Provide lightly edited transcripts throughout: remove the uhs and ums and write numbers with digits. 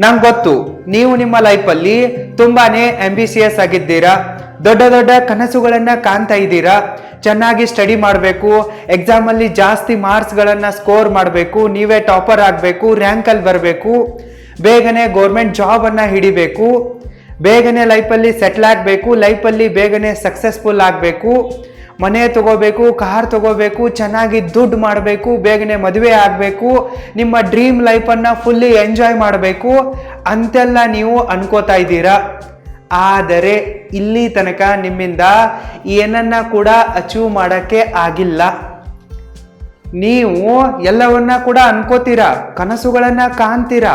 ನಂಗೆ ಗೊತ್ತು ನೀವು ನಿಮ್ಮ ಲೈಫಲ್ಲಿ ತುಂಬಾನೇ ಆಂಬಿಷಿಯಸ್ ಆಗಿದ್ದೀರಾ, ದೊಡ್ಡ ದೊಡ್ಡ ಕನಸುಗಳನ್ನ ಕಾಣ್ತಾ ಇದ್ದೀರಾ. ಚೆನ್ನಾಗಿ ಸ್ಟಡಿ ಮಾಡಬೇಕು, ಎಕ್ಸಾಮಲ್ಲಿ ಜಾಸ್ತಿ ಮಾರ್ಕ್ಸ್ಗಳನ್ನು ಸ್ಕೋರ್ ಮಾಡಬೇಕು, ನೀವೇ ಟಾಪರ್ ಆಗಬೇಕು, ರ್ಯಾಂಕಲ್ಲಿ ಬರಬೇಕು, ಬೇಗನೆ ಗೌರ್ಮೆಂಟ್ ಜಾಬನ್ನು ಹಿಡಿಬೇಕು, ಬೇಗನೆ ಲೈಫಲ್ಲಿ ಸೆಟ್ಲ್ ಆಗಬೇಕು, ಲೈಫಲ್ಲಿ ಬೇಗನೆ ಸಕ್ಸಸ್ಫುಲ್ ಆಗಬೇಕು, ಮನೆ ತಗೋಬೇಕು, ಕಾರ್ ತಗೋಬೇಕು, ಚೆನ್ನಾಗಿ ದುಡ್ಡು ಮಾಡಬೇಕು, ಬೇಗನೆ ಮದುವೆ ಆಗಬೇಕು, ನಿಮ್ಮ ಡ್ರೀಮ್ ಲೈಫನ್ನು ಫುಲ್ಲಿ ಎಂಜಾಯ್ ಮಾಡಬೇಕು ಅಂತೆಲ್ಲ ನೀವು ಅನ್ಕೋತಾ ಇದ್ದೀರಾ. ಆದರೆ ಇಲ್ಲಿ ತನಕ ನಿಮ್ಮಿಂದ ಏನನ್ನ ಕೂಡ ಅಚೀವ್ ಮಾಡೋಕ್ಕೆ ಆಗಿಲ್ಲ. ನೀವು ಎಲ್ಲವನ್ನ ಕೂಡ ಅನ್ಕೋತೀರಾ, ಕನಸುಗಳನ್ನ ಕಾಣ್ತೀರಾ,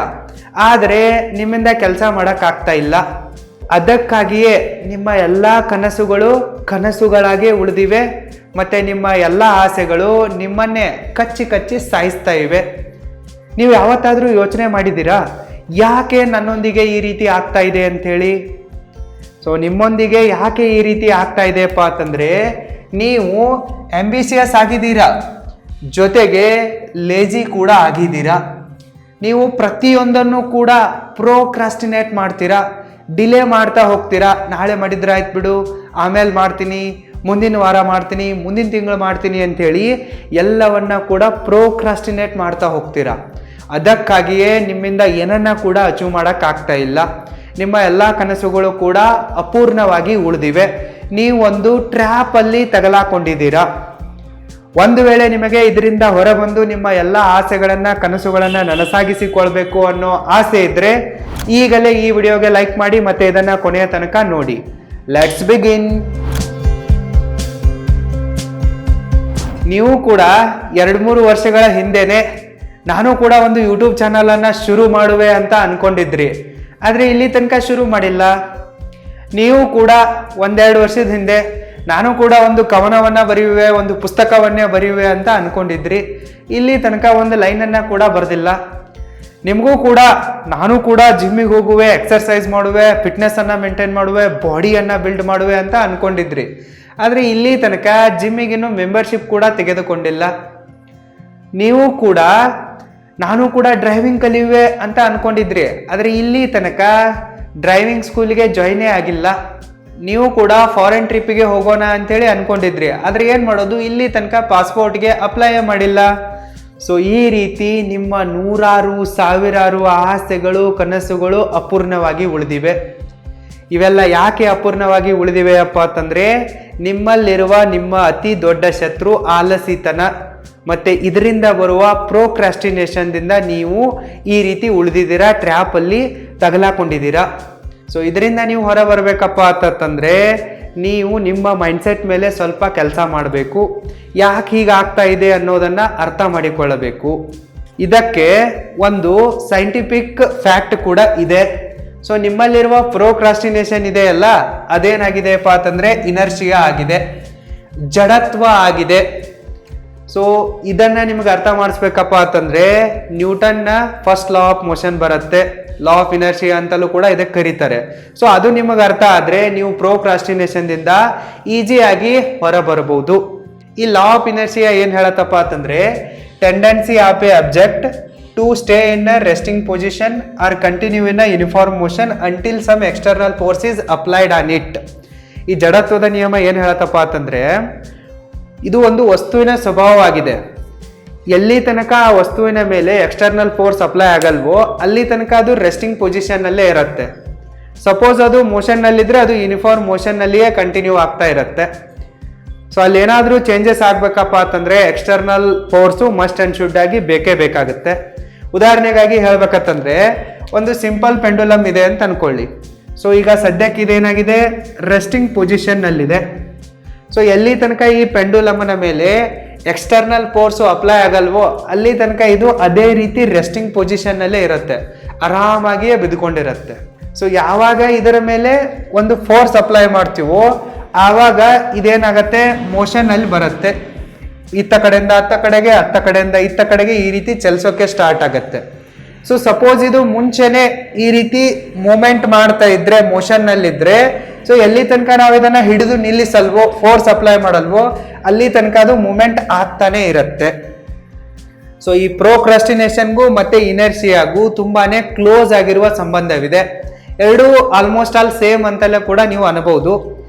ಆದರೆ ನಿಮ್ಮಿಂದ ಕೆಲಸ ಮಾಡೋಕ್ಕಾಗ್ತಾ ಇಲ್ಲ. ಅದಕ್ಕಾಗಿಯೇ ನಿಮ್ಮ ಎಲ್ಲ ಕನಸುಗಳು ಕನಸುಗಳಾಗೆ ಉಳಿದಿವೆ, ಮತ್ತೆ ನಿಮ್ಮ ಎಲ್ಲ ಆಸೆಗಳು ನಿಮ್ಮನ್ನೇ ಕಚ್ಚಿ ಕಚ್ಚಿ ಸಾಯಿಸ್ತಾ ಇವೆ. ನೀವು ಯಾವತ್ತಾದರೂ ಯೋಚನೆ ಮಾಡಿದ್ದೀರಾ ಯಾಕೆ ನನ್ನೊಂದಿಗೆ ಈ ರೀತಿ ಆಗ್ತಾ ಇದೆ ಅಂಥೇಳಿ? ಸೊ ನಿಮ್ಮೊಂದಿಗೆ ಯಾಕೆ ಈ ರೀತಿ ಆಗ್ತಾ ಇದೆಯಪ್ಪ ಅಂತಂದರೆ, ನೀವು ಆಂಬಿಷಿಯಸ್ ಆಗಿದ್ದೀರಾ, ಜೊತೆಗೆ ಲೇಜಿ ಕೂಡ ಆಗಿದ್ದೀರಾ. ನೀವು ಪ್ರತಿಯೊಂದನ್ನು ಕೂಡ ಪ್ರೋಕ್ರಾಸ್ಟಿನೇಟ್ ಮಾಡ್ತೀರಾ, ಡಿಲೇ ಮಾಡ್ತಾ ಹೋಗ್ತೀರಾ. ನಾಳೆ ಮಾಡಿದ್ರೆ ಆಯ್ತು ಬಿಡು, ಆಮೇಲೆ ಮಾಡ್ತೀನಿ, ಮುಂದಿನ ವಾರ ಮಾಡ್ತೀನಿ, ಮುಂದಿನ ತಿಂಗಳು ಮಾಡ್ತೀನಿ ಅಂಥೇಳಿ ಎಲ್ಲವನ್ನ ಕೂಡ ಪ್ರೋಕ್ರಾಸ್ಟಿನೇಟ್ ಮಾಡ್ತಾ ಹೋಗ್ತೀರಾ. ಅದಕ್ಕಾಗಿಯೇ ನಿಮ್ಮಿಂದ ಏನನ್ನ ಕೂಡ ಅಚೀವ್ ಮಾಡೋಕ್ಕಾಗ್ತಾ ಇಲ್ಲ. ನಿಮ್ಮ ಎಲ್ಲ ಕನಸುಗಳು ಕೂಡ ಅಪೂರ್ಣವಾಗಿ ಉಳಿದಿವೆ. ನೀವು ಒಂದು ಟ್ರ್ಯಾಪಲ್ಲಿ ತಗಲಾಕೊಂಡಿದ್ದೀರಾ. ಒಂದು ವೇಳೆ ನಿಮಗೆ ಇದರಿಂದ ಹೊರಬಂದು ನಿಮ್ಮ ಎಲ್ಲ ಆಸೆಗಳನ್ನು ಕನಸುಗಳನ್ನು ನನಸಾಗಿಸಿಕೊಳ್ಬೇಕು ಅನ್ನೋ ಆಸೆ ಇದ್ದರೆ ಈಗಲೇ ಈ ವಿಡಿಯೋಗೆ ಲೈಕ್ ಮಾಡಿ ಮತ್ತೆ ಇದನ್ನು ಕೊನೆಯ ತನಕ ನೋಡಿ. Let's begin. ನೀವು ಕೂಡ 2-3 ವರ್ಷಗಳ ಹಿಂದೆನೆ ನಾನು ಕೂಡ ಒಂದು ಯೂಟ್ಯೂಬ್ ಚಾನಲನ್ನು ಶುರು ಮಾಡುವೆ ಅಂತ ಅನ್ಕೊಂಡಿದ್ರಿ, ಆದರೆ ಇಲ್ಲಿ ತನಕ ಶುರು ಮಾಡಿಲ್ಲ. ನೀವು ಕೂಡ 1-2 ವರ್ಷದ ಹಿಂದೆ ನಾನು ಕೂಡ ಒಂದು ಕವನವನ್ನು ಬರೆಯುವೆ, ಒಂದು ಪುಸ್ತಕವನ್ನೇ ಬರೆಯುವೆ ಅಂತ ಅನ್ಕೊಂಡಿದ್ರಿ, ಇಲ್ಲಿ ತನಕ ಒಂದು ಲೈನನ್ನು ಕೂಡ ಬರೆದಿಲ್ಲ. ನಿಮಗೂ ಕೂಡ ನಾನು ಕೂಡ ಜಿಮ್ಮಿಗೆ ಹೋಗುವೆ, ಎಕ್ಸರ್ಸೈಸ್ ಮಾಡುವೆ, ಫಿಟ್ನೆಸ್ಸನ್ನು ಮೇಂಟೈನ್ ಮಾಡುವೆ, ಬಾಡಿಯನ್ನು ಬಿಲ್ಡ್ ಮಾಡುವೆ ಅಂತ ಅನ್ಕೊಂಡಿದ್ರಿ, ಆದರೆ ಇಲ್ಲಿ ತನಕ ಜಿಮ್ಮಿಗಿನ್ನೂ ಮೆಂಬರ್ಶಿಪ್ ಕೂಡ ತೆಗೆದುಕೊಂಡಿಲ್ಲ. ನೀವು ಕೂಡ ನಾನು ಕೂಡ ಡ್ರೈವಿಂಗ್ ಕಲಿಯುವೆ ಅಂತ ಅನ್ಕೊಂಡಿದ್ರಿ, ಆದರೆ ಇಲ್ಲಿ ತನಕ ಡ್ರೈವಿಂಗ್ ಸ್ಕೂಲಿಗೆ ಜಾಯ್ನೇ ಆಗಿಲ್ಲ. ನೀವು ಕೂಡ ಫಾರಿನ್ ಟ್ರಿಪ್ಪಿಗೆ ಹೋಗೋಣ ಅಂಥೇಳಿ ಅನ್ಕೊಂಡಿದ್ರಿ, ಆದರೆ ಏನು ಮಾಡೋದು, ಇಲ್ಲಿ ತನಕ ಪಾಸ್ಪೋರ್ಟ್ಗೆ ಅಪ್ಲೈ ಮಾಡಿಲ್ಲ. ಸೊ ಈ ರೀತಿ ನಿಮ್ಮ ನೂರಾರು ಸಾವಿರಾರು ಆಸೆಗಳು ಕನಸುಗಳು ಅಪೂರ್ಣವಾಗಿ ಉಳಿದಿವೆ. ಇವೆಲ್ಲ ಯಾಕೆ ಅಪೂರ್ಣವಾಗಿ ಉಳಿದಿವೆಯಪ್ಪ ಅಂತಂದರೆ, ನಿಮ್ಮಲ್ಲಿರುವ ನಿಮ್ಮ ಅತಿ ದೊಡ್ಡ ಶತ್ರು ಆಲಸಿತನ, ಮತ್ತು ಇದರಿಂದ ಬರುವ ಪ್ರೋಕ್ರಾಸ್ಟಿನೇಷನ್ದಿಂದ ನೀವು ಈ ರೀತಿ ಉಳಿದಿದ್ದೀರಾ, ಟ್ರ್ಯಾಪಲ್ಲಿ ತಗಲಾಕೊಂಡಿದ್ದೀರಾ. ಸೊ ಇದರಿಂದ ನೀವು ಹೊರ ಬರಬೇಕಪ್ಪ ಅಂತಂದರೆ ನೀವು ನಿಮ್ಮ ಮೈಂಡ್ಸೆಟ್ ಮೇಲೆ ಸ್ವಲ್ಪ ಕೆಲಸ ಮಾಡಬೇಕು. ಯಾಕೆ ಹೀಗಾಗ್ತಾ ಇದೆ ಅನ್ನೋದನ್ನು ಅರ್ಥ ಮಾಡಿಕೊಳ್ಳಬೇಕು. ಇದಕ್ಕೆ ಒಂದು ಸೈಂಟಿಫಿಕ್ ಫ್ಯಾಕ್ಟ್ ಕೂಡ ಇದೆ. ಸೊ ನಿಮ್ಮಲ್ಲಿರುವ ಪ್ರೋಕ್ರಾಸ್ಟಿನೇಷನ್ ಇದೆಯಲ್ಲ, ಅದೇನಾಗಿದೆಯಪ್ಪ ಅಂತಂದರೆ ಇನರ್ಷಿಯಾ ಆಗಿದೆ, ಜಡತ್ವ ಆಗಿದೆ. ಸೊ ಇದನ್ನು ನಿಮ್ಗೆ ಅರ್ಥ ಮಾಡಿಸ್ಬೇಕಪ್ಪ ಅಂತಂದರೆ ನ್ಯೂಟನ್ನ ಫಸ್ಟ್ ಲಾ ಆಫ್ ಮೋಷನ್ ಬರುತ್ತೆ, ಲಾ ಆಫ್ ಇನರ್ಷಿಯಾ ಅಂತಲೂ ಕೂಡ ಇದಕ್ಕೆ ಕರೀತಾರೆ. ಸೊ ಅದು ನಿಮಗೆ ಅರ್ಥ ಆದರೆ ನೀವು ಪ್ರೋಕ್ರಾಸ್ಟಿನೇಷನ್ದಿಂದ ಈಸಿಯಾಗಿ ಹೊರ ಬರಬಹುದು. ಈ ಲಾ ಆಫ್ ಇನರ್ಷಿಯಾ ಏನು ಹೇಳತ್ತಪ್ಪ ಅಂತಂದರೆ, tendency of a object to stay in a resting position or continue in a uniform motion until some external force is applied on it. ಈ ಜಡತ್ವದ ನಿಯಮ ಏನು ಹೇಳತ್ತಪ್ಪ ಅಂತಂದರೆ, ಇದು ಒಂದು ವಸ್ತುವಿನ ಸ್ವಭಾವವಾಗಿದೆ. ಎಲ್ಲಿ ತನಕ ಆ ವಸ್ತುವಿನ ಮೇಲೆ ಎಕ್ಸ್ಟರ್ನಲ್ ಫೋರ್ಸ್ ಅಪ್ಲೈ ಆಗಲ್ವೋ ಅಲ್ಲಿ ತನಕ ಅದು ರೆಸ್ಟಿಂಗ್ ಪೊಸಿಷನ್ನಲ್ಲೇ ಇರುತ್ತೆ. ಸಪೋಸ್ ಅದು ಮೋಷನ್ನಲ್ಲಿದ್ದರೆ ಅದು ಯೂನಿಫಾರ್ಮ್ ಮೋಷನ್ನಲ್ಲಿಯೇ ಕಂಟಿನ್ಯೂ ಆಗ್ತಾ ಇರುತ್ತೆ. ಸೊ ಅಲ್ಲಿ ಏನಾದರೂ ಚೇಂಜಸ್ ಆಗಬೇಕಪ್ಪ ಅಂತಂದರೆ external force must and should ಆಗಿ ಬೇಕೇ ಬೇಕಾಗುತ್ತೆ. ಉದಾಹರಣೆಗಾಗಿ ಹೇಳ್ಬೇಕಂತಂದರೆ ಒಂದು ಸಿಂಪಲ್ ಪೆಂಡುಲಮ್ ಇದೆ ಅಂತ ಅನ್ಕೊಳ್ಳಿ. ಸೊ ಈಗ ಸದ್ಯಕ್ಕೆ ಇದೇನಾಗಿದೆ, ರೆಸ್ಟಿಂಗ್ ಪೊಸಿಷನ್ನಲ್ಲಿದೆ. ಸೊ ಎಲ್ಲಿ ತನಕ ಈ ಪೆಂಡುಲಮ್ನ ಮೇಲೆ ಎಕ್ಸ್ಟರ್ನಲ್ ಫೋರ್ಸು ಅಪ್ಲೈ ಆಗಲ್ವೋ ಅಲ್ಲಿ ತನಕ ಇದು ಅದೇ ರೀತಿ ರೆಸ್ಟಿಂಗ್ ಪೊಸಿಷನ್ನಲ್ಲೇ ಇರುತ್ತೆ, ಆರಾಮಾಗಿಯೇ ಬಿದ್ದುಕೊಂಡಿರುತ್ತೆ. ಸೊ ಯಾವಾಗ ಇದರ ಮೇಲೆ ಒಂದು ಫೋರ್ಸ್ ಅಪ್ಲೈ ಮಾಡ್ತೀವೋ ಆವಾಗ ಇದೇನಾಗತ್ತೆ, ಮೋಷನಲ್ಲಿ ಬರುತ್ತೆ. ಇತ್ತ ಕಡೆಯಿಂದ ಅತ್ತ ಕಡೆಗೆ, ಅತ್ತ ಕಡೆಯಿಂದ ಇತ್ತ ಕಡೆಗೆ ಈ ರೀತಿ ಚಲಿಸೋಕೆ ಸ್ಟಾರ್ಟ್ ಆಗುತ್ತೆ. ಸೊ ಸಪೋಸ್ ಇದು ಮುಂಚೆನೆ ಈ ರೀತಿ ಮೂಮೆಂಟ್ ಮಾಡ್ತಾ ಇದ್ರೆ, ಮೋಷನ್ನಲ್ಲಿದ್ದರೆ, ಸೊ ಎಲ್ಲಿ ತನಕ ನಾವು ಇದನ್ನು ಹಿಡಿದು ನಿಲ್ಲಿಸಲ್ವೋ, ಫೋರ್ಸ್ ಅಪ್ಲೈ ಮಾಡಲ್ವೋ ಅಲ್ಲಿ ತನಕ ಅದು ಮೂಮೆಂಟ್ ಆಗ್ತಾನೆ ಇರುತ್ತೆ. ಸೊ ಈ ಪ್ರೋಕ್ರಾಸ್ಟಿನೇಷನ್ಗೂ ಮತ್ತೆ ಇನರ್ಷಿಯಾಗೂ ತುಂಬಾನೇ ಕ್ಲೋಸ್ ಆಗಿರುವ ಸಂಬಂಧವಿದೆ. ಎರಡೂ ಆಲ್ಮೋಸ್ಟ್ ಆಲ್ ಸೇಮ್ ಅಂತಲೇ ಕೂಡ ನೀವು ಅನ್ಬಹುದು.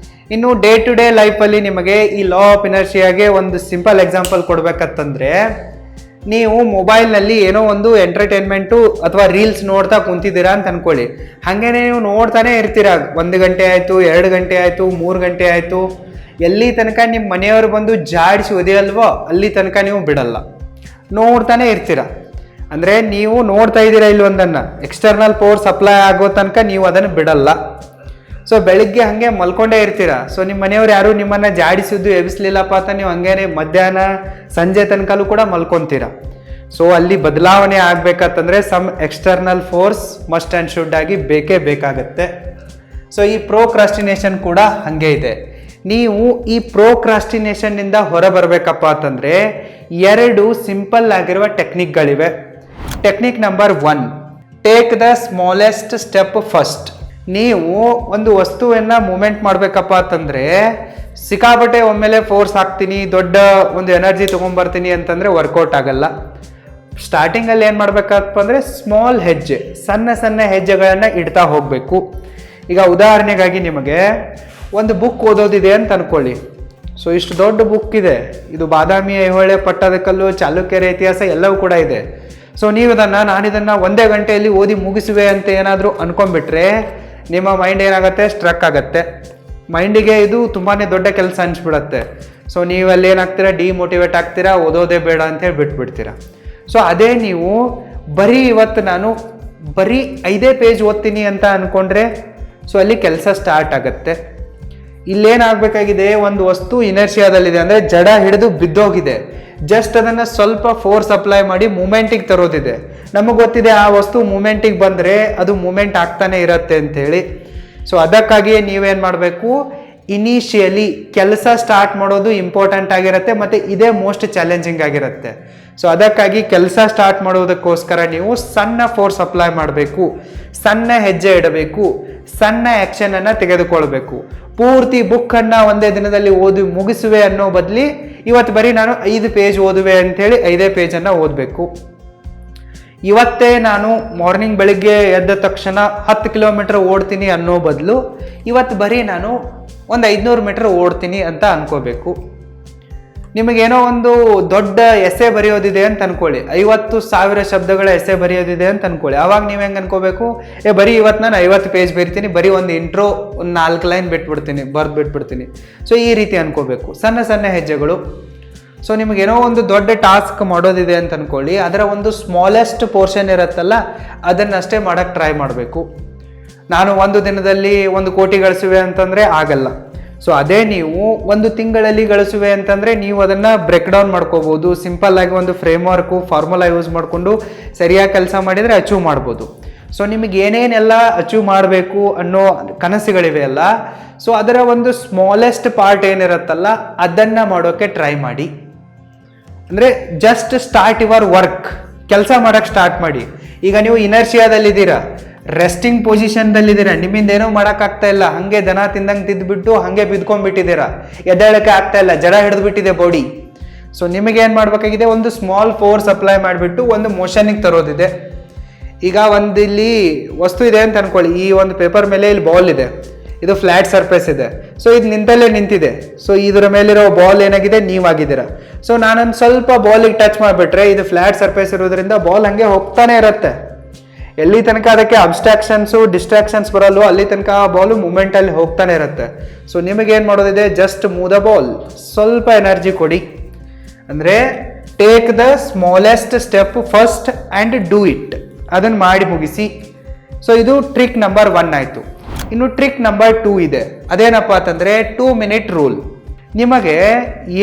ಇನ್ನು ಡೇ ಟು ಡೇ ಲೈಫಲ್ಲಿ ನಿಮಗೆ ಈ ಲಾ ಆಫ್ ಇನರ್ಷಿಯಾಗೆ ಒಂದು ಸಿಂಪಲ್ ಎಕ್ಸಾಂಪಲ್ ಕೊಡ್ಬೇಕಂತಂದ್ರೆ, ನೀವು ಮೊಬೈಲ್ನಲ್ಲಿ ಏನೋ ಒಂದು ಎಂಟರ್ಟೈನ್ಮೆಂಟು ಅಥವಾ ರೀಲ್ಸ್ ನೋಡ್ತಾ ಕುಂತಿದ್ದೀರಾ ಅಂತ ಅನ್ಕೊಳ್ಳಿ. ಹಾಗೇನೆ ನೀವು ನೋಡ್ತಾನೆ ಇರ್ತೀರಾ. 1 ಗಂಟೆ ಆಯಿತು, 2 ಗಂಟೆ ಆಯಿತು, 3 ಗಂಟೆ ಆಯಿತು. ಎಲ್ಲಿ ತನಕ ನಿಮ್ಮ ಮನೆಯವರು ಬಂದು ಜಾಡಿಸಿ ಒದೆಯಲ್ವೋ ಅಲ್ಲಿ ತನಕ ನೀವು ಬಿಡಲ್ಲ, ನೋಡ್ತಾನೆ ಇರ್ತೀರ. ಅಂದರೆ ನೀವು ನೋಡ್ತಾ ಇದ್ದೀರಾ ಇಲ್ಲೊಂದನ್ನು, ಎಕ್ಸ್ಟರ್ನಲ್ ಪವರ್ ಸಪ್ಲೈ ಆಗೋ ತನಕ ನೀವು ಅದನ್ನು ಬಿಡಲ್ಲ. ಸೊ ಬೆಳಿಗ್ಗೆ ಹಾಗೆ ಮಲ್ಕೊಂಡೇ ಇರ್ತೀರಾ. ಸೊ ನಿಮ್ಮ ಮನೆಯವ್ರು ಯಾರು ನಿಮ್ಮನ್ನು ಜಾಡಿಸಿದ್ದು ಎಬ್ಬಿಸ್ಲಿಲ್ಲಪ್ಪ ಅಂತ ನೀವು ಹಂಗೇನೆ ಮಧ್ಯಾಹ್ನ ಸಂಜೆ ತನಕಲೂ ಕೂಡ ಮಲ್ಕೊತೀರಾ. ಸೊ ಅಲ್ಲಿ ಬದಲಾವಣೆ ಆಗಬೇಕಂತಂದರೆ some external force must and should ಆಗಿ ಬೇಕೇ ಬೇಕಾಗತ್ತೆ. ಸೊ ಈ ಪ್ರೋಕ್ರಾಸ್ಟಿನೇಷನ್ ಕೂಡ ಹಾಗೆ ಇದೆ. ನೀವು ಈ ಪ್ರೋಕ್ರಾಸ್ಟಿನೇಷನ್ನಿಂದ ಹೊರ ಬರಬೇಕಪ್ಪ ಅಂತಂದರೆ 2 ಸಿಂಪಲ್ ಆಗಿರುವ ಟೆಕ್ನಿಕ್ಗಳಿವೆ. Technique number 1, take the smallest step first. ನೀವು ಒಂದು ವಸ್ತುವನ್ನು ಮೂಮೆಂಟ್ ಮಾಡಬೇಕಪ್ಪ ಅಂತಂದರೆ ಸಿಕ್ಕಾಪಟ್ಟೆ ಒಮ್ಮೆಲೆ ಫೋರ್ಸ್ ಹಾಕ್ತೀನಿ, ದೊಡ್ಡ ಒಂದು ಎನರ್ಜಿ ತೊಗೊಂಬರ್ತೀನಿ ಅಂತಂದರೆ ವರ್ಕೌಟ್ ಆಗಲ್ಲ. ಸ್ಟಾರ್ಟಿಂಗಲ್ಲಿ ಏನು ಮಾಡಬೇಕಪ್ಪ ಅಂದರೆ ಸ್ಮಾಲ್ ಹೆಜ್ಜೆ, ಸಣ್ಣ ಸಣ್ಣ ಹೆಜ್ಜೆಗಳನ್ನು ಇಡ್ತಾ ಹೋಗಬೇಕು. ಈಗ ಉದಾಹರಣೆಗಾಗಿ ನಿಮಗೆ ಒಂದು ಬುಕ್ ಓದೋದಿದೆ ಅಂತ ಅನ್ಕೊಳ್ಳಿ. ಸೊ ಇಷ್ಟು ದೊಡ್ಡ ಬುಕ್ ಇದೆ, ಇದು ಬಾದಾಮಿ, ಐಹೊಳೆ, ಪಟ್ಟದಕಲ್ಲು, ಚಾಲುಕ್ಯರ ಇತಿಹಾಸ ಎಲ್ಲವೂ ಕೂಡ ಇದೆ. ಸೊ ನೀವು ನಾನಿದನ್ನು 1 ಗಂಟೆಯಲ್ಲಿ ಓದಿ ಮುಗಿಸುವೆ ಅಂತ ಏನಾದರೂ ಅನ್ಕೊಂಡ್ಬಿಟ್ರೆ ನಿಮ್ಮ ಮೈಂಡ್ ಏನಾಗುತ್ತೆ, ಸ್ಟ್ರಕ್ ಆಗುತ್ತೆ. ಮೈಂಡಿಗೆ ಇದು ತುಂಬಾ ದೊಡ್ಡ ಕೆಲಸ ಅನಿಸ್ಬಿಡತ್ತೆ. ಸೊ ನೀವಲ್ಲಿ ಏನಾಗ್ತೀರಾ, ಡಿಮೋಟಿವೇಟ್ ಆಗ್ತೀರಾ, ಓದೋದೇ ಬೇಡ ಅಂತೇಳಿ ಬಿಟ್ಬಿಡ್ತೀರಾ. ಸೊ ಅದೇ ನೀವು ಇವತ್ತು ನಾನು ಬರೀ 5 ಪೇಜ್ ಓದ್ತೀನಿ ಅಂತ ಅಂದ್ಕೊಂಡ್ರೆ ಸೊ ಅಲ್ಲಿ ಕೆಲಸ ಸ್ಟಾರ್ಟ್ ಆಗುತ್ತೆ. ಇಲ್ಲೇನಾಗಬೇಕಾಗಿದೆ, ಒಂದು ವಸ್ತು ಇನರ್ಷಿಯಾದಲ್ಲಿದೆ ಅಂದರೆ ಜಡ ಹಿಡಿದು ಬಿದ್ದೋಗಿದೆ. ಜಸ್ಟ್ ಅದನ್ನು ಸ್ವಲ್ಪ ಫೋರ್ಸ್ ಅಪ್ಲೈ ಮಾಡಿ ಮೂಮೆಂಟಿಗೆ ತರೋದಿದೆ. ನಮಗೆ ಗೊತ್ತಿದೆ ಆ ವಸ್ತು ಮೂಮೆಂಟಿಗೆ ಬಂದರೆ ಅದು ಮೂಮೆಂಟ್ ಆಗ್ತಾನೆ ಇರುತ್ತೆ ಅಂಥೇಳಿ. ಸೊ ಅದಕ್ಕಾಗಿಯೇ ನೀವೇನು ಮಾಡಬೇಕು, ಇನಿಷಿಯಲಿ ಕೆಲಸ ಸ್ಟಾರ್ಟ್ ಮಾಡೋದು ಇಂಪಾರ್ಟೆಂಟ್ ಆಗಿರುತ್ತೆ ಮತ್ತು ಇದೇ ಮೋಸ್ಟ್ ಚಾಲೆಂಜಿಂಗ್ ಆಗಿರುತ್ತೆ. ಸೊ ಅದಕ್ಕಾಗಿ ಕೆಲಸ ಸ್ಟಾರ್ಟ್ ಮಾಡೋದಕ್ಕೋಸ್ಕರ ನೀವು ಸಣ್ಣ ಫೋರ್ಸ್ ಅಪ್ಲೈ ಮಾಡಬೇಕು, ಸಣ್ಣ ಹೆಜ್ಜೆ ಇಡಬೇಕು, ಸಣ್ಣ ಆ್ಯಕ್ಷನನ್ನು ತೆಗೆದುಕೊಳ್ಬೇಕು. ಪೂರ್ತಿ ಬುಕ್ಕನ್ನು ಒಂದೇ ದಿನದಲ್ಲಿ ಓದಿ ಮುಗಿಸುವೆ ಅನ್ನೋ ಬದಲಿ ಇವತ್ತು ಬರೀ ನಾನು 5 ಪೇಜ್ ಓದುವೆ ಅಂಥೇಳಿ 5 ಪೇಜನ್ನು ಓದಬೇಕು. ಇವತ್ತೇ ನಾನು ಮಾರ್ನಿಂಗ್ ಬೆಳಿಗ್ಗೆ ಎದ್ದ ತಕ್ಷಣ 10 ಕಿಲೋಮೀಟರ್ ಓಡ್ತೀನಿ ಅನ್ನೋ ಬದಲು ಇವತ್ತು ಬರೀ ನಾನು ಒಂದು 500 ಮೀಟರ್ ಓಡ್ತೀನಿ ಅಂತ ಅನ್ಕೋಬೇಕು. ನಿಮಗೇನೋ ಒಂದು ದೊಡ್ಡ ಎಸೆ ಬರೆಯೋದಿದೆ ಅಂತ ಅನ್ಕೊಳ್ಳಿ, 50,000 ಶಬ್ದಗಳ ಎಸೆ ಬರೆಯೋದಿದೆ ಅಂತ ಅನ್ಕೊಳ್ಳಿ. ಆವಾಗ ನೀವು ಹೆಂಗೆ ಅನ್ಕೋಬೇಕು, ಬರೀ ಇವತ್ತು ನಾನು 50 ಪೇಜ್ ಬರಿತೀನಿ, ಬರೀ ಒಂದು ಇಂಟ್ರೋ ಒಂದು 4 ಲೈನ್ ಬಿಟ್ಬಿಡ್ತೀನಿ. ಸೊ ಈ ರೀತಿ ಅನ್ಕೋಬೇಕು, ಸಣ್ಣ ಸಣ್ಣ ಹೆಜ್ಜೆಗಳು. ಸೊ ನಿಮಗೇನೋ ಒಂದು ದೊಡ್ಡ ಟಾಸ್ಕ್ ಮಾಡೋದಿದೆ ಅಂತ ಅನ್ಕೊಳ್ಳಿ, ಅದರ ಒಂದು ಸ್ಮಾಲೆಸ್ಟ್ ಪೋರ್ಷನ್ ಇರುತ್ತಲ್ಲ ಅದನ್ನಷ್ಟೇ ಮಾಡೋಕ್ಕೆ ಟ್ರೈ ಮಾಡಬೇಕು. ನಾನು ಒಂದು ದಿನದಲ್ಲಿ 1 ಕೋಟಿ ಗಳಿಸುವೆ ಅಂತಂದರೆ ಆಗಲ್ಲ. ಸೊ ಅದೇ ನೀವು 1 ತಿಂಗಳಲ್ಲಿ ಗಳಿಸುವೆ ಅಂತಂದರೆ ನೀವು ಅದನ್ನು ಬ್ರೇಕ್ ಡೌನ್ ಮಾಡ್ಕೋಬೋದು. ಸಿಂಪಲ್ ಆಗಿ ಒಂದು ಫ್ರೇಮ್ವರ್ಕು, ಫಾರ್ಮುಲಾ ಯೂಸ್ ಮಾಡಿಕೊಂಡು ಸರಿಯಾಗಿ ಕೆಲಸ ಮಾಡಿದರೆ ಅಚೀವ್ ಮಾಡ್ಬೋದು. ಸೊ ನಿಮಗೆ ಏನೇನೆಲ್ಲ ಅಚೀವ್ ಮಾಡಬೇಕು ಅನ್ನೋ ಕನಸುಗಳಿವೆ ಅಲ್ಲ, ಸೊ ಅದರ ಒಂದು ಸ್ಮಾಲೆಸ್ಟ್ ಪಾರ್ಟ್ ಏನಿರುತ್ತಲ್ಲ ಅದನ್ನು ಮಾಡೋಕ್ಕೆ ಟ್ರೈ ಮಾಡಿ. ಅಂದರೆ ಜಸ್ಟ್ ಸ್ಟಾರ್ಟ್ ಯುವರ್ ವರ್ಕ್, ಕೆಲಸ ಮಾಡೋಕ್ಕೆ ಸ್ಟಾರ್ಟ್ ಮಾಡಿ. ಈಗ ನೀವು ಇನರ್ಷಿಯಾದಲ್ಲಿದ್ದೀರಾ, ರೆಸ್ಟಿಂಗ್ ಪೊಸಿಷನ್ದಲ್ಲಿದ್ದೀರಾ, ನಿಮ್ಮಿಂದ ಏನೋ ಮಾಡೋಕ್ಕಾಗ್ತಾ ಇಲ್ಲ, ಹಾಗೆ ದನ ತಿಂದಂಗೆ ತಿದ್ದುಬಿಟ್ಟು ಹಾಗೆ ಬಿದ್ಕೊಂಡ್ಬಿಟ್ಟಿದ್ದೀರಾ, ಎದ್ದೇಳಕ್ಕೆ ಆಗ್ತಾ ಇಲ್ಲ, ಜಡ ಹಿಡಿದ್ಬಿಟ್ಟಿದೆ ಬಾಡಿ. ಸೊ ನಿಮಗೇನು ಮಾಡಬೇಕಾಗಿದೆ, ಒಂದು ಸ್ಮಾಲ್ ಫೋರ್ಸ್ ಅಪ್ಲೈ ಮಾಡಿಬಿಟ್ಟು ಒಂದು ಮೋಷನಿಗೆ ತರೋದಿದೆ. ಈಗ ಒಂದು ಇಲ್ಲಿ ವಸ್ತು ಇದೆ ಅಂತ ಅನ್ಕೊಳ್ಳಿ, ಈ ಒಂದು ಪೇಪರ್ ಮೇಲೆ ಇಲ್ಲಿ ಬಾಲ್ ಇದೆ, ಇದು ಫ್ಲಾಟ್ ಸರ್ಫೇಸ್ ಇದೆ. ಸೊ ಇದು ನಿಂತಲ್ಲೇ ನಿಂತಿದೆ. ಸೊ ಇದರ ಮೇಲಿರೋ ಬಾಲ್ ಏನಾಗಿದೆ, ನೀವಾಗಿದ್ದೀರಾ. ಸೊ ನಾನೊಂದು ಸ್ವಲ್ಪ ಬಾಲಿಗೆ ಟಚ್ ಮಾಡಿಬಿಟ್ರೆ ಇದು ಫ್ಲಾಟ್ ಸರ್ಫೇಸ್ ಇರೋದ್ರಿಂದ ಬಾಲ್ ಹಾಗೆ ಹೋಗ್ತಾನೆ ಇರುತ್ತೆ. ಎಲ್ಲಿ ತನಕ ಅದಕ್ಕೆ ಅಬ್ಸ್ಟ್ರಾಕ್ಷನ್ಸು ಡಿಸ್ಟ್ರಾಕ್ಷನ್ಸ್ ಬರಲ್ವೋ ಅಲ್ಲಿ ತನಕ ಆ ಬಾಲು ಮೂಮೆಂಟಲ್ಲಿ ಹೋಗ್ತಾನೆ ಇರುತ್ತೆ. ಸೊ ನಿಮಗೇನು ಮಾಡೋದಿದೆ, ಜಸ್ಟ್ ಮೂವ್ ದ ಬಾಲ್, ಸ್ವಲ್ಪ ಎನರ್ಜಿ ಕೊಡಿ. ಅಂದರೆ take the smallest step first and do it, ಅದನ್ನು ಮಾಡಿ ಮುಗಿಸಿ. ಸೊ ಇದು ಟ್ರಿಕ್ ನಂಬರ್ 1 ಆಯಿತು. ಇನ್ನು ಟ್ರಿಕ್ ನಂಬರ್ 2 ಇದೆ. ಅದೇನಪ್ಪ ಅಂತಂದರೆ 2 ಮಿನಿಟ್ ರೂಲ್. ನಿಮಗೆ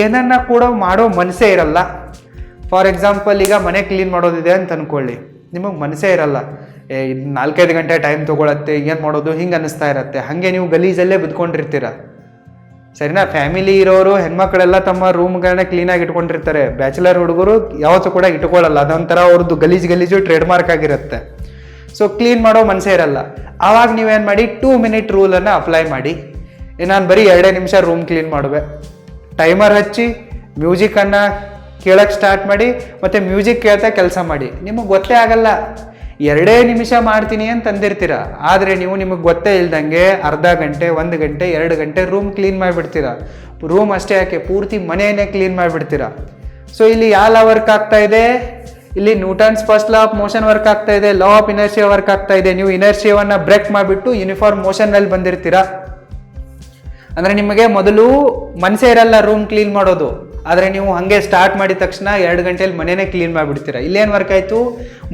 ಏನನ್ನ ಕೂಡ ಮಾಡೋ ಮನಸ್ಸೇ ಇರಲ್ಲ. ಫಾರ್ ಎಕ್ಸಾಂಪಲ್, ಈಗ ಮನೆ ಕ್ಲೀನ್ ಮಾಡೋದಿದೆ ಅಂತ ಅಂದ್ಕೊಳ್ಳಿ, ನಿಮಗೆ ಮನಸ್ಸೇ ಇರಲ್ಲ, 4-5 ಗಂಟೆ ಟೈಮ್ ತೊಗೊಳತ್ತೆ, ಏನು ಮಾಡೋದು ಹಿಂಗೆ ಅನ್ನಿಸ್ತಾ ಇರತ್ತೆ. ಹಾಗೆ ನೀವು ಗಲೀಜಲ್ಲೇ ಬಿದ್ಕೊಂಡಿರ್ತೀರ, ಸರಿನಾ? ಫ್ಯಾಮಿಲಿ ಇರೋರು ಹೆಣ್ಮಕ್ಳೆಲ್ಲ ತಮ್ಮ ರೂಮ್ಗಳನ್ನ ಕ್ಲೀನಾಗಿ ಇಟ್ಕೊಂಡಿರ್ತಾರೆ. ಬ್ಯಾಚುಲರ್ ಹುಡುಗರು ಯಾವತ್ತೂ ಕೂಡ ಇಟ್ಕೊಳ್ಳಲ್ಲ, ಅದೊಂಥರ ಅವ್ರದ್ದು ಗಲೀಜು ಟ್ರೇಡ್ ಮಾರ್ಕ್ ಆಗಿರುತ್ತೆ. ಸೊ ಕ್ಲೀನ್ ಮಾಡೋ ಮನಸ್ಸೇ ಇರಲ್ಲ. ಆವಾಗ ನೀವೇನು ಮಾಡಿ, 2 ಮಿನಿಟ್ ರೂಲನ್ನು ಅಪ್ಲೈ ಮಾಡಿ. ನಾನು ಬರೀ 2 ನಿಮಿಷ ರೂಮ್ ಕ್ಲೀನ್ ಮಾಡುವೆ, ಟೈಮರ್ ಹಚ್ಚಿ ಮ್ಯೂಸಿಕನ್ನು ಕೇಳಕ್ಕೆ ಸ್ಟಾರ್ಟ್ ಮಾಡಿ ಮತ್ತು ಮ್ಯೂಸಿಕ್ ಕೇಳ್ತಾ ಕೆಲಸ ಮಾಡಿ. ನಿಮಗೆ ಗೊತ್ತೇ ಆಗಲ್ಲ, 2 ನಿಮಿಷ ಮಾಡ್ತೀನಿ ಅಂತ ಅಂದಿರ್ತೀರ, ಆದರೆ ನೀವು ನಿಮಗೆ ಗೊತ್ತೇ ಇಲ್ದಂಗೆ ಅರ್ಧ ಗಂಟೆ, 1 ಗಂಟೆ, 2 ಗಂಟೆ ರೂಮ್ ಕ್ಲೀನ್ ಮಾಡಿಬಿಡ್ತೀರ. ರೂಮ್ ಅಷ್ಟೇ ಯಾಕೆ, ಪೂರ್ತಿ ಮನೆಯನ್ನೇ ಕ್ಲೀನ್ ಮಾಡಿಬಿಡ್ತೀರ. ಸೊ ಇಲ್ಲಿ ಯಾವ ಲಾ ವರ್ಕ್ ಆಗ್ತಾ ಇದೆ? ಇಲ್ಲಿ Newton's first law of motion work ಆಗ್ತಾ ಇದೆ, ಲಾ ಆಫ್ ಇನರ್ಷಿಯಾ ವರ್ಕ್ ಆಗ್ತಾ ಇದೆ. ನೀವು ಇನರ್ಷಿಯಾವನ್ನು ಬ್ರೇಕ್ ಮಾಡಿಬಿಟ್ಟು ಯೂನಿಫಾರ್ಮ್ ಮೋಷನ್ನಲ್ಲಿ ಬಂದಿರ್ತೀರಾ. ಅಂದರೆ ನಿಮಗೆ ಮೊದಲು ಮನಸ್ಸೇ ಇರಲ್ಲ ರೂಮ್ ಕ್ಲೀನ್ ಮಾಡೋದು, ಆದರೆ ನೀವು ಹಾಗೆ ಸ್ಟಾರ್ಟ್ ಮಾಡಿದ ತಕ್ಷಣ 2 ಗಂಟೆಯಲ್ಲಿ ಮನೆಯೇ ಕ್ಲೀನ್ ಮಾಡಿಬಿಡ್ತೀರಾ. ಇಲ್ಲೇನು ವರ್ಕ್ ಆಯಿತು?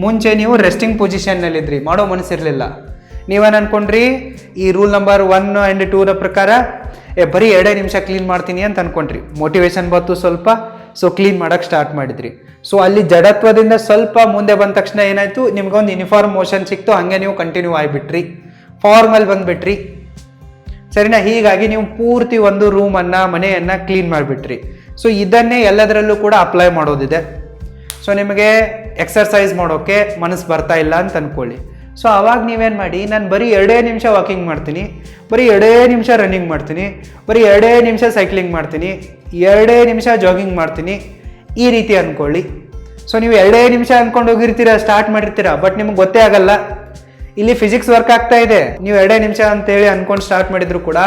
ಮುಂಚೆ ನೀವು ರೆಸ್ಟಿಂಗ್ ಪೊಸಿಷನ್ನಲ್ಲಿದ್ರಿ, ಮಾಡೋ ಮನಸ್ಸಿರಲಿಲ್ಲ. ನೀವೇನು ಅನ್ಕೊಂಡ್ರಿ? ಈ ರೂಲ್ ನಂಬರ್ 1 ಆ್ಯಂಡ್ 2 ಪ್ರಕಾರ ಬರೀ 2 ನಿಮಿಷ ಕ್ಲೀನ್ ಮಾಡ್ತೀನಿ ಅಂತ ಅನ್ಕೊಂಡ್ರಿ. ಮೋಟಿವೇಶನ್ ಬಂತು ಸ್ವಲ್ಪ, ಸೊ ಕ್ಲೀನ್ ಮಾಡೋಕ್ಕೆ ಸ್ಟಾರ್ಟ್ ಮಾಡಿದ್ರಿ. ಸೊ ಅಲ್ಲಿ ಜಡತ್ವದಿಂದ ಸ್ವಲ್ಪ ಮುಂದೆ ಬಂದ ತಕ್ಷಣ ಏನಾಯಿತು? ನಿಮ್ಗೊಂದು ಯೂನಿಫಾರ್ಮ್ ಮೋಷನ್ ಸಿಕ್ತು, ಹಾಗೆ ನೀವು ಕಂಟಿನ್ಯೂ ಆಗಿಬಿಟ್ರಿ, ಫಾರ್ಮಲ್ಲಿ ಬಂದುಬಿಟ್ರಿ. ಸರಿನಾ? ಹೀಗಾಗಿ ನೀವು ಪೂರ್ತಿ ಒಂದು ರೂಮನ್ನು, ಮನೆಯನ್ನು ಕ್ಲೀನ್ ಮಾಡಿಬಿಟ್ರಿ. ಸೊ ಇದನ್ನೇ ಎಲ್ಲದರಲ್ಲೂ ಕೂಡ ಅಪ್ಲೈ ಮಾಡೋದಿದೆ. ಸೊ ನಿಮಗೆ ಎಕ್ಸರ್ಸೈಸ್ ಮಾಡೋಕ್ಕೆ ಮನಸ್ಸು ಬರ್ತಾ ಇಲ್ಲ ಅಂತ ಅಂದ್ಕೊಳ್ಳಿ. ಸೊ ಆವಾಗ ನೀವೇನು ಮಾಡಿ, ನಾನು ಬರೀ 2 ನಿಮಿಷ ವಾಕಿಂಗ್ ಮಾಡ್ತೀನಿ, ಬರೀ 2 ನಿಮಿಷ ರನ್ನಿಂಗ್ ಮಾಡ್ತೀನಿ, ಬರೀ 2 ನಿಮಿಷ ಸೈಕ್ಲಿಂಗ್ ಮಾಡ್ತೀನಿ, 2 ನಿಮಿಷ ಜಾಗಿಂಗ್ ಮಾಡ್ತೀನಿ, ಈ ರೀತಿ ಅಂದ್ಕೊಳ್ಳಿ. ಸೊ ನೀವು 2 ನಿಮಿಷ ಅಂದ್ಕೊಂಡು ಹೋಗಿರ್ತೀರ, ಸ್ಟಾರ್ಟ್ ಮಾಡಿರ್ತೀರ, ಬಟ್ ನಿಮ್ಗೆ ಗೊತ್ತೇ ಆಗಲ್ಲ. ಇಲ್ಲಿ ಫಿಸಿಕ್ಸ್ ವರ್ಕ್ ಆಗ್ತಾ ಇದೆ. ನೀವು 2 ನಿಮಿಷ ಅಂತೇಳಿ ಅಂದ್ಕೊಂಡು ಸ್ಟಾರ್ಟ್ ಮಾಡಿದ್ರು ಕೂಡ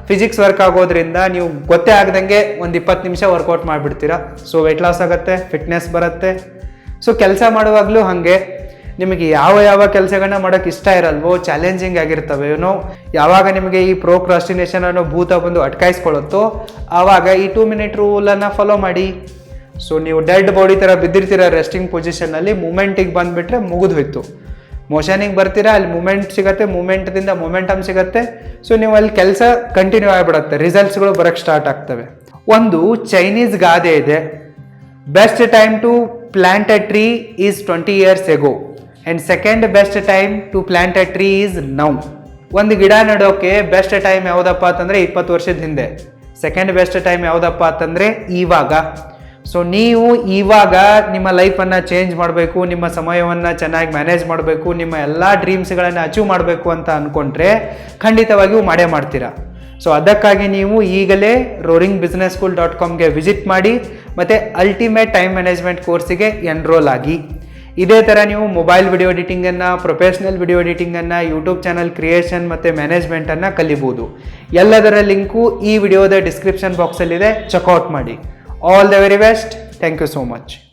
ಫಿಸಿಕ್ಸ್ ವರ್ಕ್ ಆಗೋದ್ರಿಂದ ನೀವು ಗೊತ್ತೇ ಆಗದಂಗೆ ಒಂದು 20 ನಿಮಿಷ ವರ್ಕೌಟ್ ಮಾಡಿಬಿಡ್ತೀರಾ. ಸೊ ವೆಯ್ಟ್ ಲಾಸ್ ಆಗುತ್ತೆ, ಫಿಟ್ನೆಸ್ ಬರುತ್ತೆ. ಸೊ ಕೆಲಸ ಮಾಡುವಾಗಲೂ ಹಾಗೆ, ನಿಮಗೆ ಯಾವ ಕೆಲಸಗಳನ್ನ ಮಾಡೋಕ್ಕೆ ಇಷ್ಟ ಇರಲ್ವೋ, ಚಾಲೆಂಜಿಂಗ್ ಆಗಿರ್ತವೇನೋ, ಯಾವಾಗ ನಿಮಗೆ ಈ ಪ್ರೋಕ್ರಾಸ್ಟಿನೇಷನ್ ಅನ್ನೋ ಭೂತ ಬಂದು ಅಟ್ಕಾಯಿಸ್ಕೊಳ್ಳುತ್ತೋ ಆವಾಗ ಈ 2 ಮಿನಿಟ್ ರೂಲನ್ನು ಫಾಲೋ ಮಾಡಿ. ಸೊ ನೀವು ಡೆಡ್ ಬಾಡಿ ಥರ ಬಿದ್ದಿರ್ತೀರ ರೆಸ್ಟಿಂಗ್ ಪೊಸಿಷನ್ನಲ್ಲಿ, ಮೂಮೆಂಟಿಗೆ ಬಂದುಬಿಟ್ರೆ ಮುಗಿದು ಹೋಯ್ತು. ಮೋಷನಿಗೆ ಬರ್ತೀರಾ, ಅಲ್ಲಿ ಮೂಮೆಂಟ್ ಸಿಗುತ್ತೆ, ಮೂಮೆಂಟ್ದಿಂದ ಮೊಮೆಂಟಮ್ ಸಿಗುತ್ತೆ. ಸೊ ನೀವು ಅಲ್ಲಿ ಕೆಲಸ ಕಂಟಿನ್ಯೂ ಆಗಿಬಿಡುತ್ತೆ, ರಿಸಲ್ಟ್ಸ್ಗಳು ಬರೋಕ್ಕೆ ಸ್ಟಾರ್ಟ್ ಆಗ್ತವೆ. ಒಂದು ಚೈನೀಸ್ ಗಾದೆ ಇದೆ, best time to plant a tree is 20 years ago and second best time to plant a tree is now. ಒಂದು ಗಿಡ ನೆಡೋಕೆ ಬೆಸ್ಟ್ ಟೈಮ್ ಯಾವುದಪ್ಪ ಅಂತಂದರೆ 20 ವರ್ಷದ ಹಿಂದೆ, ಸೆಕೆಂಡ್ ಬೆಸ್ಟ್ ಟೈಮ್ ಯಾವುದಪ್ಪ ಅಂತಂದರೆ ಇವಾಗ. ಸೊ ನೀವು ಇವಾಗ ನಿಮ್ಮ ಲೈಫನ್ನು ಚೇಂಜ್ ಮಾಡಬೇಕು, ನಿಮ್ಮ ಸಮಯವನ್ನು ಚೆನ್ನಾಗಿ ಮ್ಯಾನೇಜ್ ಮಾಡಬೇಕು, ನಿಮ್ಮ ಎಲ್ಲ ಡ್ರೀಮ್ಸ್ಗಳನ್ನು ಅಚೀವ್ ಮಾಡಬೇಕು ಅಂತ ಅಂದ್ಕೊಂಡ್ರೆ ಖಂಡಿತವಾಗಿಯೂ ಮಾಡೇ ಮಾಡ್ತೀರಾ. ಸೊ ಅದಕ್ಕಾಗಿ ನೀವು ಈಗಲೇ roaringbusinesschool.comಗೆ ವಿಸಿಟ್ ಮಾಡಿ ಮತ್ತು ಅಲ್ಟಿಮೇಟ್ ಟೈಮ್ ಮ್ಯಾನೇಜ್ಮೆಂಟ್ ಕೋರ್ಸಿಗೆ ಎನ್ರೋಲ್ ಆಗಿ. ಇದೇ ಥರ ನೀವು ಮೊಬೈಲ್ ವಿಡಿಯೋ ಎಡಿಟಿಂಗನ್ನು, ಪ್ರೊಫೆಷ್ನಲ್ ವಿಡಿಯೋ ಎಡಿಟಿಂಗನ್ನು, ಯೂಟ್ಯೂಬ್ ಚಾನಲ್ ಕ್ರಿಯೇಷನ್ ಮತ್ತು ಮ್ಯಾನೇಜ್ಮೆಂಟನ್ನು ಕಲಿಬೋದು. ಎಲ್ಲದರ ಲಿಂಕು ಈ ವಿಡಿಯೋದ ಡಿಸ್ಕ್ರಿಪ್ಷನ್ ಬಾಕ್ಸಲ್ಲಿದೆ, ಚೆಕ್ಔಟ್ ಮಾಡಿ. All the very best. Thank you so much.